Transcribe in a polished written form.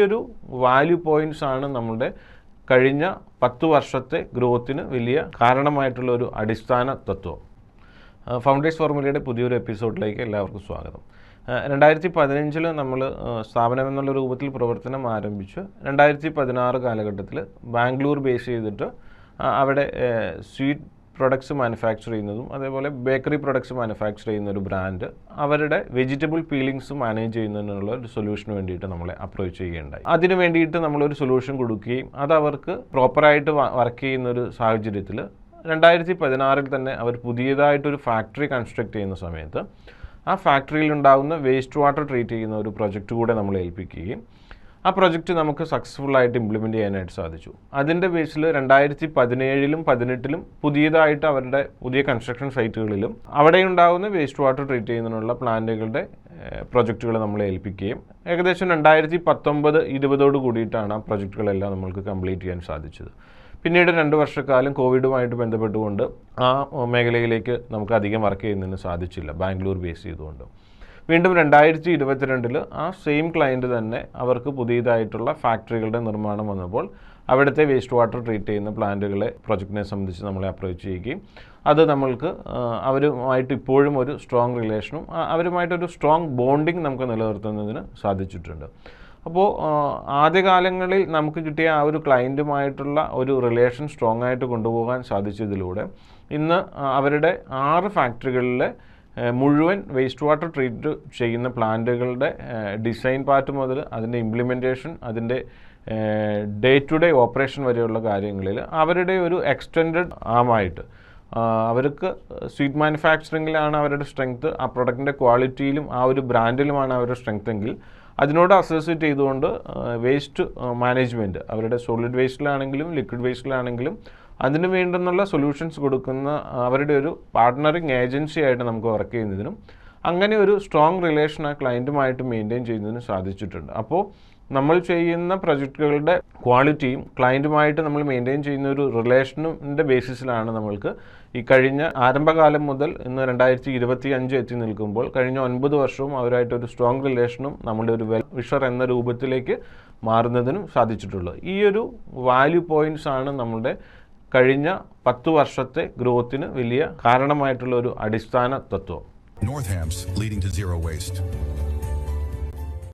ഒരു value points ആണ് നമ്മുടെ കഴിഞ്ഞ 10 വർഷത്തെ ഗ്രോത്തിന് വലിയ കാരണമായിട്ടുള്ള ഒരു അടിസ്ഥാന തത്വം. ഫൗണ്ടേഴ്സ് ഫോർമുലയുടെ പുതിയൊരു എപ്പിസോഡിലേക്ക് എല്ലാവർക്കും സ്വാഗതം. 2015 നമ്മൾ സ്ഥാപനം എന്നുള്ള രൂപത്തിൽ പ്രവർത്തനം ആരംഭിച്ചു. 2016 കാലഘട്ടത്തിൽ ബാംഗ്ലൂർ ബേസ് ചെയ്തിട്ട് അവിടെ സ്വീറ്റ് പ്രൊഡക്ട്സ് മാനുഫാക്ചർ ചെയ്യുന്നതും അതേപോലെ ബേക്കറി പ്രൊഡക്ട്സ് മാനുഫാക്ചർ ചെയ്യുന്ന ഒരു ബ്രാൻഡ് അവരുടെ വെജിറ്റബിൾ പീലിങ്സ് മാനേജ് ചെയ്യുന്നതിനുള്ള ഒരു സൊല്യൂഷന് വേണ്ടിയിട്ട് നമ്മളെ അപ്രോച്ച് ചെയ്യുകയുണ്ടായി. അതിന് വേണ്ടിയിട്ട് നമ്മളൊരു സൊല്യൂഷൻ കൊടുക്കുകയും അത് അവർക്ക് പ്രോപ്പറായിട്ട് വർക്ക് ചെയ്യുന്ന ഒരു സാഹചര്യത്തിൽ 2016 തന്നെ അവർ പുതിയതായിട്ടൊരു ഫാക്ടറി കൺസ്ട്രക്ട് ചെയ്യുന്ന സമയത്ത് ആ ഫാക്ടറിയിൽ ഉണ്ടാകുന്ന വേസ്റ്റ് വാട്ടർ ട്രീറ്റ് ചെയ്യുന്ന ഒരു പ്രൊജക്റ്റ് കൂടെ നമ്മൾ ഏൽപ്പിക്കുകയും ആ പ്രൊജക്റ്റ് നമുക്ക് സക്സസ്ഫുള്ളായിട്ട് ഇംപ്ലിമെൻറ്റ് ചെയ്യാനായിട്ട് സാധിച്ചു. അതിൻ്റെ ബേസിൽ 2017-ലും 2018-ലും പുതിയതായിട്ട് അവരുടെ പുതിയ കൺസ്ട്രക്ഷൻ സൈറ്റുകളിലും അവിടെ ഉണ്ടാകുന്ന വേസ്റ്റ് വാട്ടർ ട്രീറ്റ് ചെയ്യുന്നതിനുള്ള പ്ലാന്റുകളുടെ പ്രൊജക്റ്റുകൾ നമ്മൾ ഏൽപ്പിക്കുകയും ഏകദേശം 2019-20 കൂടിയിട്ടാണ് ആ പ്രൊജക്റ്റുകളെല്ലാം നമ്മൾക്ക് കംപ്ലീറ്റ് ചെയ്യാൻ സാധിച്ചത്. പിന്നീട് 2 വർഷക്കാലം കോവിഡുമായിട്ട് ബന്ധപ്പെട്ടുകൊണ്ട് ആ മേഖലയിലേക്ക് നമുക്ക് അധികം വർക്ക് ചെയ്യുന്നതിന് സാധിച്ചില്ല, ബാംഗ്ലൂർ ബേസ് ചെയ്തുകൊണ്ട്. വീണ്ടും 2022 ആ സെയിം ക്ലയൻറ്റ് തന്നെ അവർക്ക് പുതിയതായിട്ടുള്ള ഫാക്ടറികളുടെ നിർമ്മാണം വന്നപ്പോൾ അവിടുത്തെ വേസ്റ്റ് വാട്ടർ ട്രീറ്റ് ചെയ്യുന്ന പ്ലാന്റുകളെ പ്രൊജക്റ്റിനെ സംബന്ധിച്ച് നമ്മളെ അപ്രോച്ച് ചെയ്യുകയും അത് നമ്മൾക്ക് അവരുമായിട്ട് ഇപ്പോഴും ഒരു സ്ട്രോങ് റിലേഷനും അവരുമായിട്ടൊരു സ്ട്രോങ് ബോണ്ടിങ് നമുക്ക് നിലനിർത്തുന്നതിന് സാധിച്ചിട്ടുണ്ട്. അപ്പോൾ ആദ്യകാലങ്ങളിൽ നമുക്ക് കിട്ടിയ ആ ഒരു ക്ലയൻറ്റുമായിട്ടുള്ള ഒരു റിലേഷൻ സ്ട്രോങ് ആയിട്ട് കൊണ്ടുപോകാൻ സാധിച്ചതിലൂടെ ഇന്ന് അവരുടെ 6 ഫാക്ടറികളിലെ മുഴുവൻ വേസ്റ്റ് വാട്ടർ ട്രീറ്റ് ചെയ്യുന്ന പ്ലാന്റുകളുടെ ഡിസൈൻ പാർട്ട് മുതൽ അതിൻ്റെ ഇംപ്ലിമെൻറ്റേഷൻ, അതിൻ്റെ ഡേ ടു ഡേ ഓപ്പറേഷൻ വരെയുള്ള കാര്യങ്ങളിൽ അവരുടെ ഒരു എക്സ്റ്റെൻഡഡ് ആമായിട്ട് അവർക്ക് സ്വീറ്റ് മാനുഫാക്ചറിങ്ങിലാണ് അവരുടെ സ്ട്രെങ്ത്, ആ പ്രൊഡക്റ്റിൻ്റെ ക്വാളിറ്റിയിലും ആ ഒരു ബ്രാൻഡിലുമാണ് അവരുടെ സ്ട്രെങ്ത് എങ്കിൽ അതിനോട് അസോസിയേറ്റ് ചെയ്തുകൊണ്ട് വേസ്റ്റ് മാനേജ്മെൻറ്റ് അവരുടെ സോളിഡ് വേസ്റ്റിലാണെങ്കിലും ലിക്വിഡ് വേസ്റ്റിലാണെങ്കിലും അതിന് വേണ്ടുന്നുള്ള സൊല്യൂഷൻസ് കൊടുക്കുന്ന അവരുടെ ഒരു പാർട്ട്ണറിങ് ഏജൻസി ആയിട്ട് നമുക്ക് വർക്ക് ചെയ്യുന്നതിനും അങ്ങനെ ഒരു സ്ട്രോങ് റിലേഷൻ ആ ക്ലയൻറ്റുമായിട്ട് മെയിൻറ്റെയിൻ ചെയ്യുന്നതിനും സാധിച്ചിട്ടുണ്ട്. അപ്പോൾ നമ്മൾ ചെയ്യുന്ന പ്രൊജക്റ്റുകളുടെ ക്വാളിറ്റിയും ക്ലയൻറ്റുമായിട്ട് നമ്മൾ മെയിൻറ്റെയിൻ ചെയ്യുന്ന ഒരു റിലേഷനിൻ്റെ ബേസിസിലാണ് നമ്മൾക്ക് ഈ കഴിഞ്ഞ ആരംഭകാലം മുതൽ ഇന്ന് 2025 എത്തി നിൽക്കുമ്പോൾ കഴിഞ്ഞ 9 വർഷവും അവരായിട്ടൊരു സ്ട്രോങ് റിലേഷനും നമ്മുടെ ഒരു വെൽ വിഷർ എന്ന രൂപത്തിലേക്ക് മാറുന്നതിനും സാധിച്ചിട്ടുള്ളത്. ഈ ഒരു വാല്യൂ പോയിൻറ്റ്സ് ആണ് നമ്മുടെ കഴിഞ്ഞ 10 വർഷത്തെ ഗ്രോത്തിന് വലിയ കാരണമായിട്ടുള്ള ഒരു അടിസ്ഥാന തത്വം. Northam's leading to zero waste.